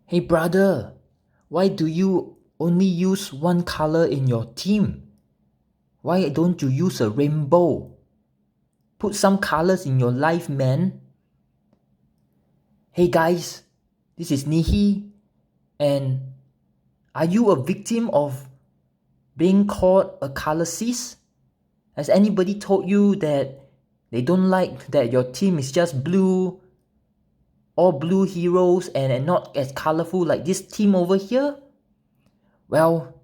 Hey brother, why do you only use one color in your team? Why don't you use a rainbow? Put some colors in your life, man. Hey guys, this is Nihi, and are you a victim of being called a colorist? Has anybody told you that they don't like that your team is just blue, all blue heroes and not as colorful like this team over here? Well,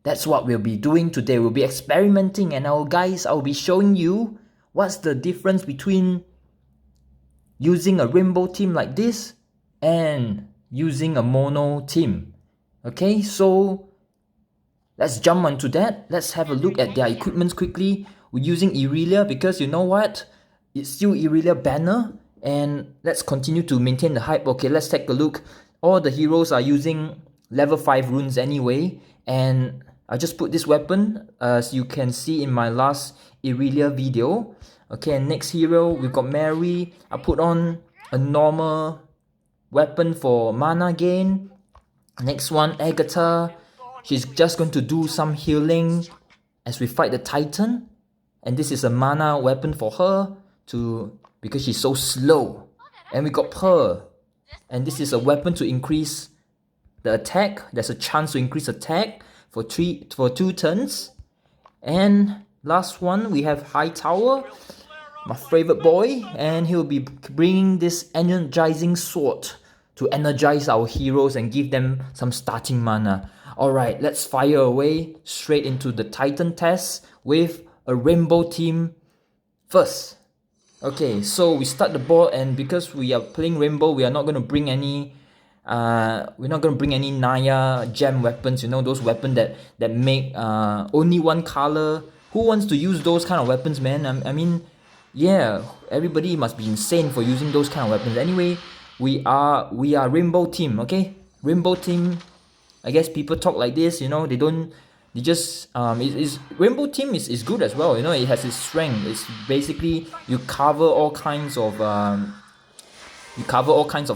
that's what we'll be doing today. We'll be experimenting, and I'll be showing you what's the difference between using a rainbow team like this and using a mono team. Okay, so let's jump onto that. Let's have a look at their equipments quickly. We're using Irelia because you know what? It's still Irelia banner, and let's continue to maintain the hype. Okay, let's take a look. All the heroes are using level 5 runes anyway, and I just put this weapon as you can see in my last Irelia video. Okay, and next hero we've got Mary. I put on a normal weapon for mana gain. Next one, Agatha. She's just going to do some healing as we fight the Titan. And this is a mana weapon for her because she's so slow. And we got Pearl. And this is a weapon to increase the attack. There's a chance to increase attack for 2 turns. And last one, we have Hightower, my favorite boy, and he'll be bringing this energizing sword to energize our heroes and give them some starting mana. Alright, let's fire away straight into the Titan test with a rainbow team first. Okay, so we start the board, and because we are playing rainbow, we are not going to bring any Naya gem weapons, you know, those weapons that make only one color. Who wants to use those kind of weapons, man? I mean, yeah, everybody must be insane for using those kind of weapons. Anyway, we are rainbow team, okay? Rainbow team. I guess people talk like this, you know, rainbow team is good as well, you know. It has its strength. It's basically you cover all kinds of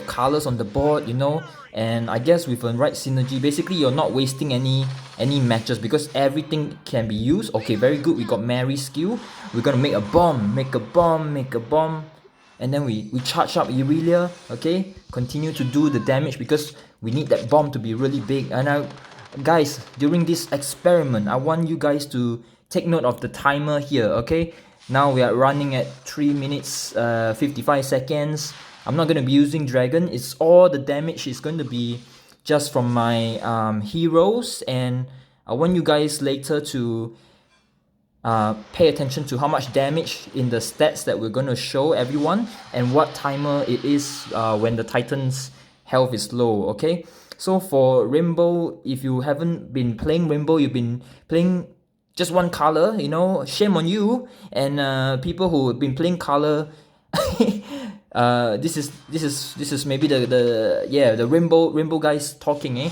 colors on the board, you know. And I guess with the right synergy, basically you're not wasting any matches because everything can be used. Okay, very good. We got Mary's skill. We're gonna make a bomb, and then we charge up Irelia. Okay, continue to do the damage because we need that bomb to be really big. And guys, during this experiment, I want you guys to take note of the timer here. Okay, now we are running at 3 minutes 55 seconds. I'm not going to be using dragon. It's all the damage is going to be just from my heroes, and I want you guys later to pay attention to how much damage in the stats that we're going to show everyone and what timer it is when the Titan's health is low. Okay, so for Rainbow, if you haven't been playing Rainbow, you've been playing just one color, you know, shame on you. And people who have been playing color this is maybe the rainbow guys talking, eh?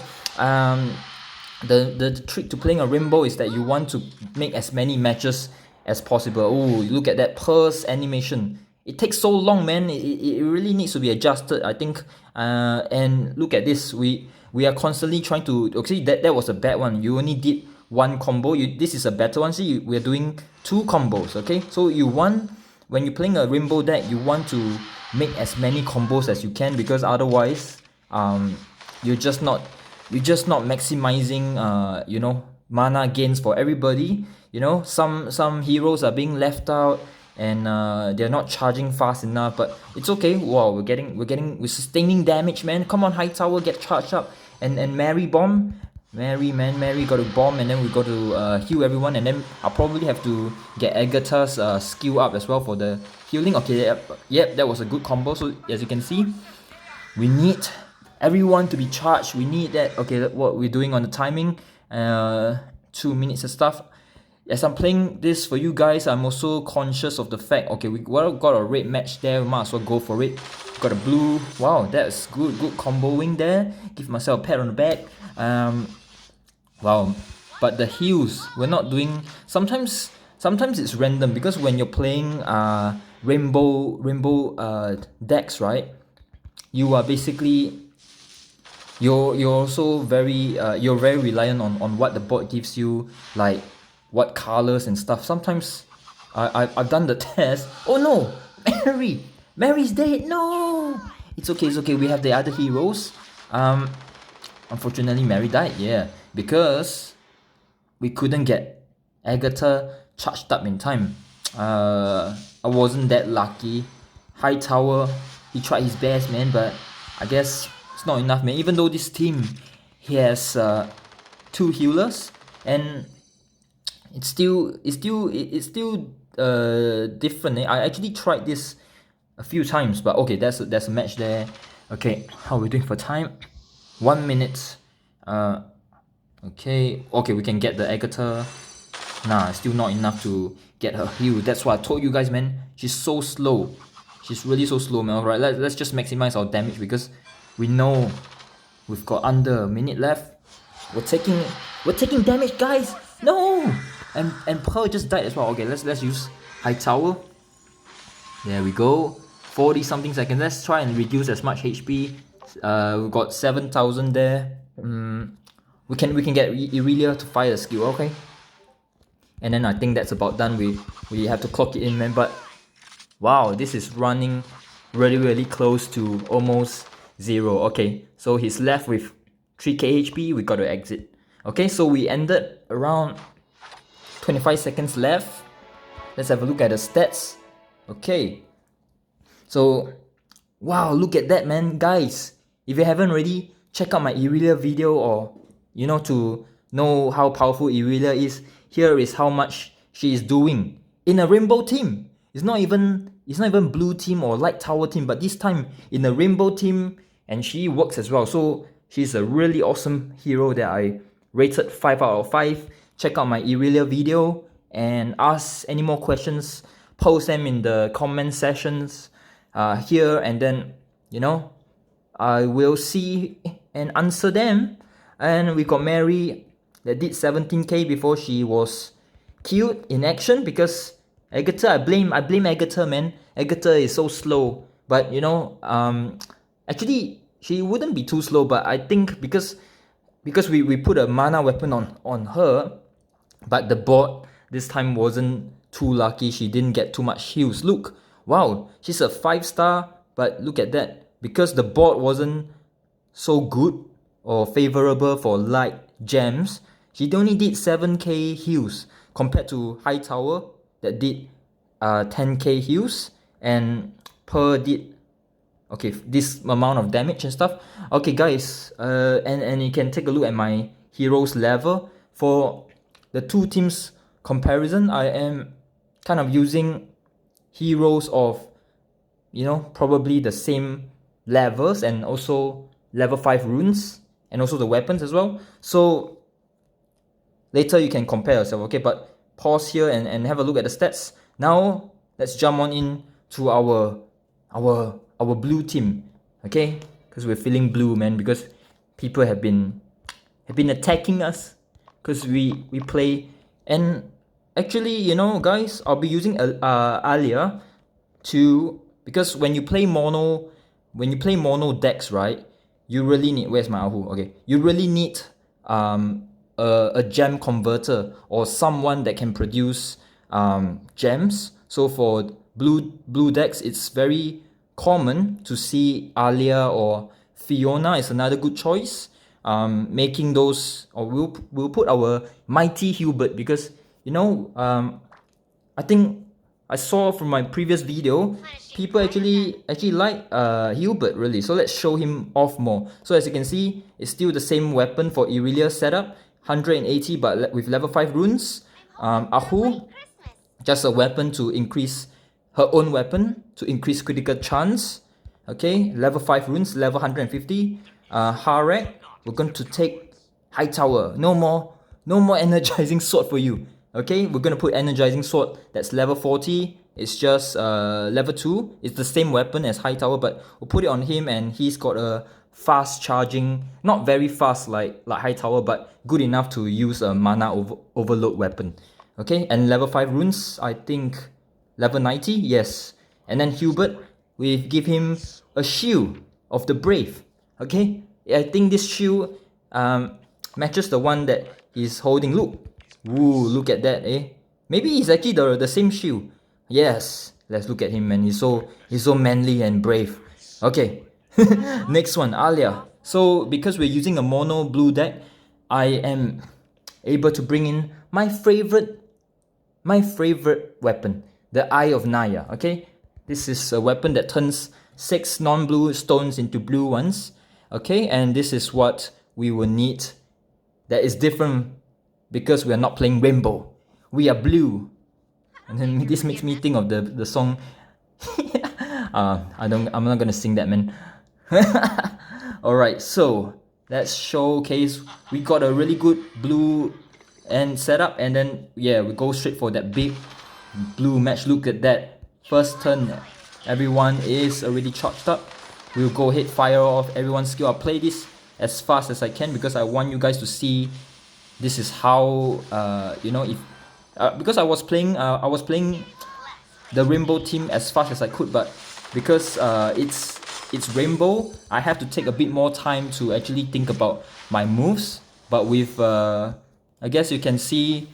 The trick to playing a rainbow is that you want to make as many matches as possible. Oh, look at that purse animation. It takes so long, man. It really needs to be adjusted, I think. And look at this. We are constantly trying to. Okay, that was a bad one. You only did one combo. This is a better one. See, we are doing 2 combos. Okay, so when you're playing a rainbow deck, you want to make as many combos as you can, because otherwise you're just not maximizing you know, mana gains for everybody. You know, some heroes are being left out, and they're not charging fast enough, but it's okay. Wow, we're sustaining damage, man. Come on, Hightower, get charged up. And Mary bomb. Mary got to bomb, and then we got to heal everyone, and then I'll probably have to get Agatha's skill up as well for the healing. Okay, yep, that was a good combo. So as you can see, we need everyone to be charged. We need that. Okay, that's what we're doing on the timing. 2 minutes and stuff. As I'm playing this for you guys, I'm also conscious of the fact, okay, we got a red match there, we might as well go for it. Got a blue. Wow, that's good comboing there. Give myself a pat on the back. Wow, but the heals, we're not doing. Sometimes it's random, because when you're playing rainbow decks, right, you are basically you're also very you're very reliant on what the board gives you, like what colors and stuff. Sometimes I've done the test. Oh no, Mary's dead. No, it's okay, it's okay. We have the other heroes. Unfortunately, Mary died. Yeah, because we couldn't get Agatha charged up in time. I wasn't that lucky. Hightower, he tried his best, man, but I guess it's not enough, man. Even though this team, he has two healers, and it's still different. I actually tried this a few times, but okay, there's a match there. Okay, how are we doing for time? 1 minute. Okay, we can get the Agatha. Nah, still not enough to get her heal. That's what I told you guys, man. She's so slow. She's really so slow, man. Alright, let's just maximize our damage because we know we've got under a minute left. We're taking damage, guys. No! And Pearl just died as well. Okay, let's use Hightower. There we go. 40 something seconds. Let's try and reduce as much HP. We've got 7,000 there. We can get Irelia to fire the skill, okay? And then I think that's about done. We have to clock it in, man. But wow, this is running really close to almost 0. Okay, so he's left with 3k HP. We got to exit. Okay, so we ended around 25 seconds left. Let's have a look at the stats. Okay, so wow, look at that, man. Guys, if you haven't already, check out my Irelia video, or to know how powerful Irelia is. Here is how much she is doing in a rainbow team. It's not even blue team or light tower team, but this time in a rainbow team, and she works as well. So she's a really awesome hero that I rated 5 out of 5. Check out my Irelia video and ask any more questions. Post them in the comment sections here, and then I will see and answer them. And we got Mary that did 17k before she was killed in action, because Agatha, I blame Agatha, man. Agatha is so slow, but actually she wouldn't be too slow, but I think because we put a mana weapon on her, but the bot this time wasn't too lucky. She didn't get too much heals. Look, wow, she's a 5-star, but look at that, because the bot wasn't so good or favorable for light gems, she only did 7k heals compared to Hightower that did 10k heals, and Pearl did this amount of damage and stuff. Okay, guys, and you can take a look at my heroes level for the two teams comparison. I am kind of using heroes of probably the same levels, and also level 5 runes, and also the weapons as well. So later you can compare yourself, okay? But pause here and have a look at the stats. Now let's jump on in to our blue team, okay? Because we're feeling blue, man, because people have been attacking us because we play. And actually, guys, I'll be using Alia to, because when you play mono decks, right, you really need, where's my Ahu? Okay, you really need a gem converter, or someone that can produce gems. So for blue decks, it's very common to see Alia or Fiona is another good choice. Making those, or we'll put our mighty Hubert, because I think I saw from my previous video, people actually like Hubert, really. So let's show him off more. So as you can see, it's still the same weapon for Irelia setup, 180, but with level 5 runes. Ahu, just a weapon to increase her own weapon, to increase critical chance. Okay, level 5 runes, level 150. Harek, we're going to take Hightower. No more energizing sword for you. Okay, we're gonna put energizing sword, that's level 40. It's just level 2. It's the same weapon as Hightower, but we'll put it on him, and he's got a fast charging, not very fast like Hightower, but good enough to use a mana overload weapon. Okay, and level 5 runes, I think level 90, yes. And then Hubert, we give him a shield of the brave. Okay, I think this shield matches the one that he's holding. Look. Ooh, look at that, eh? Maybe he's actually the same shield. Yes. Let's look at him, man. He's so manly and brave. Okay. Next one, Alia. So because we're using a mono blue deck, I am able to bring in my favorite weapon, the Eye of Naya. Okay, this is a weapon that turns 6 non-blue stones into blue ones. Okay, and this is what we will need. That is different because we are not playing rainbow. We are blue. And then this makes me think of the song. I'm not gonna sing that, man. Alright, so let's showcase. We got a really good blue and setup, and then yeah, we go straight for that big blue match. Look at that. First turn, everyone is already charged up. We'll go ahead, fire off everyone's skill. I'll play this as fast as I can because I want you guys to see this is how you know, if because I was playing the rainbow team as fast as I could, but because it's rainbow, I have to take a bit more time to actually think about my moves. But with I guess you can see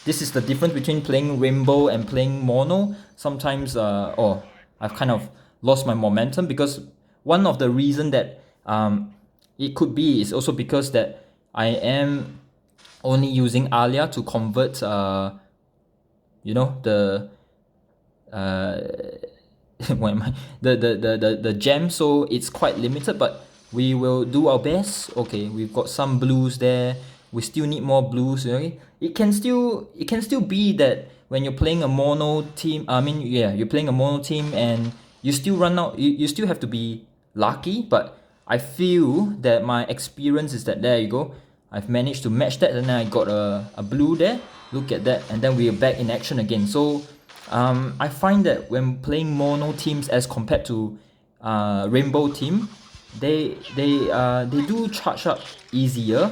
this is the difference between playing rainbow and playing mono. Sometimes I've kind of lost my momentum because one of the reason that it could be is also because that I am only using Alia to convert you know, the what am I? The gem, so it's quite limited, but we will do our best. Okay, we've got some blues there. We still need more blues. Okay, it can still be that when you're playing a mono team, I mean, yeah, you're playing a mono team and you still run out. You still have to be lucky, but I feel that my experience is that there you go. I've managed to match that, and then I got a blue there. Look at that, and then we are back in action again. So I find that when playing mono teams as compared to rainbow team, they do charge up easier.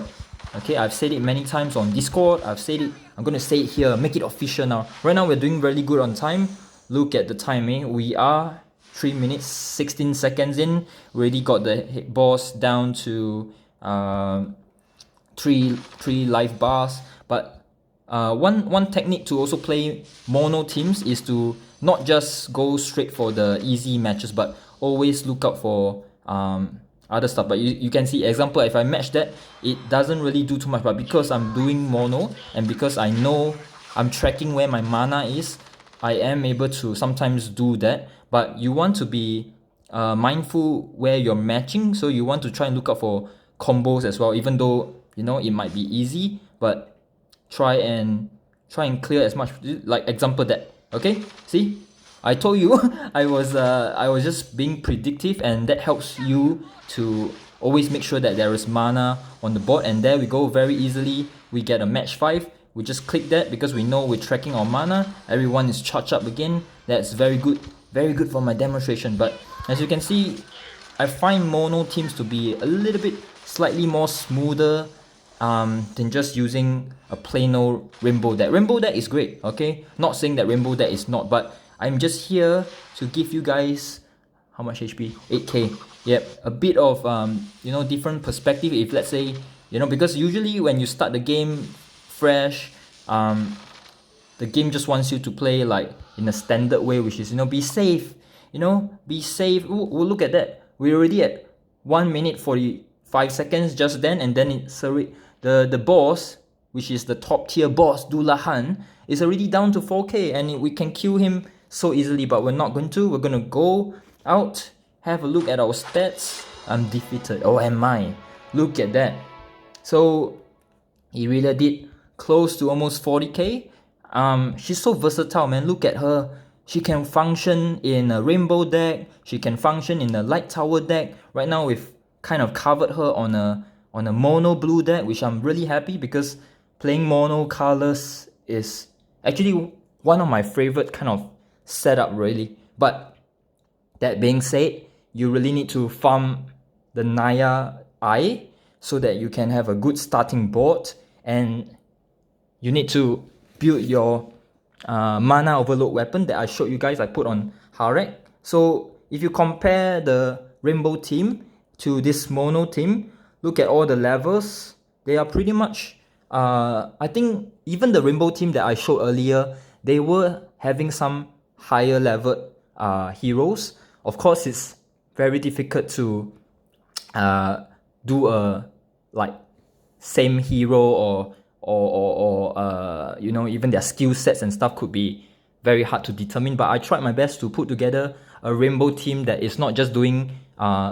Okay, I've said it many times on Discord. I've said it. I'm gonna say it here. Make it official now. Right now we're doing really good on time. Look at the timing. We are 3 minutes 16 seconds in. We already got the hit boss down to three life bars. But one technique to also play mono teams is to not just go straight for the easy matches, but always look out for other stuff. But you can see, example, if I match that, it doesn't really do too much, but because I'm doing mono and because I know I'm tracking where my mana is, I am able to sometimes do that. But you want to be mindful where you're matching, so you want to try and look out for combos as well, even though you know it might be easy, but try and clear as much. Like example that, okay, see, I told you I was just being predictive, and that helps you to always make sure that there is mana on the board. And there we go, very easily we get a match 5. We just click that because we know we're tracking our mana. Everyone is charged up again. That's very good for my demonstration. But as you can see, I find mono teams to be a little bit slightly more smoother than just using a plain old rainbow deck. Rainbow deck is great, okay? Not saying that rainbow deck is not, but I'm just here to give you guys how much HP? 8k. Yep, a bit of you know, different perspective. If let's say, you know, because usually when you start the game fresh, the game just wants you to play like in a standard way, which is, you know, be safe. You know, be safe. Ooh, look at that. We're already at 1 minute 45 seconds just then, and then it's the boss, which is the top tier boss, Dullahan, is already down to 4k, and we can kill him so easily, but we're not going to. We're gonna go out, have a look at our stats. I'm defeated. Oh, am I? Look at that. So he really did close to almost 40k. She's so versatile, man. Look at her. She can function in a rainbow deck. She can function in a light tower deck. Right now we've kind of covered her on a mono blue deck, which I'm really happy because playing mono colors is actually one of my favorite kind of setup, really. But that being said, you really need to farm the Naya Eye so that you can have a good starting board, and you need to build your mana overload weapon that I showed you guys. I put on Harek. So if you compare the rainbow team to this mono team, look at all the levels, they are pretty much, I think even the Rainbow team that I showed earlier, they were having some higher level heroes. Of course, it's very difficult to do a like same hero or you know, even their skill sets and stuff could be very hard to determine. But I tried my best to put together a Rainbow team that is not just doing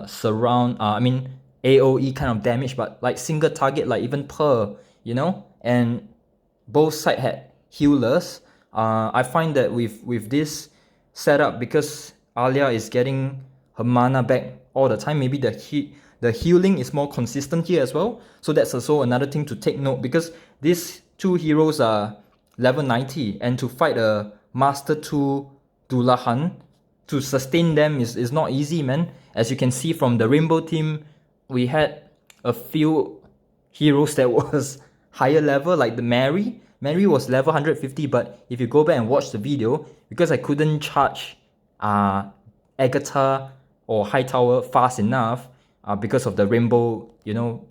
surround I mean AoE kind of damage, but like single target, like even per, you know. And both side had healers. I find that with this setup, because Alia is getting her mana back all the time, maybe the healing is more consistent here as well. So that's also another thing to take note, because these two heroes are level 90, and to fight a Master 2 Dullahan, to sustain them is not easy, man. As you can see from the Rainbow team, we had a few heroes that was higher level, like the Mary. Mary was level 150, but if you go back and watch the video, because I couldn't charge Agatha or Hightower fast enough because of the rainbow, you know,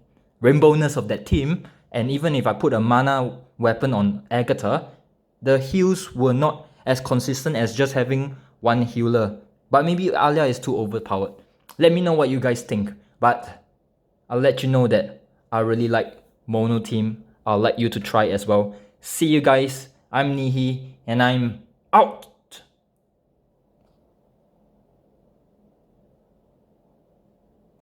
rainbowness of that team, and even if I put a mana weapon on Agatha, the heals were not as consistent as just having one healer. But maybe Alia is too overpowered. Let me know what you guys think. But I'll let you know that I really like Mono team. I'll let you to try as well. See you guys. I'm Nihi, and I'm out.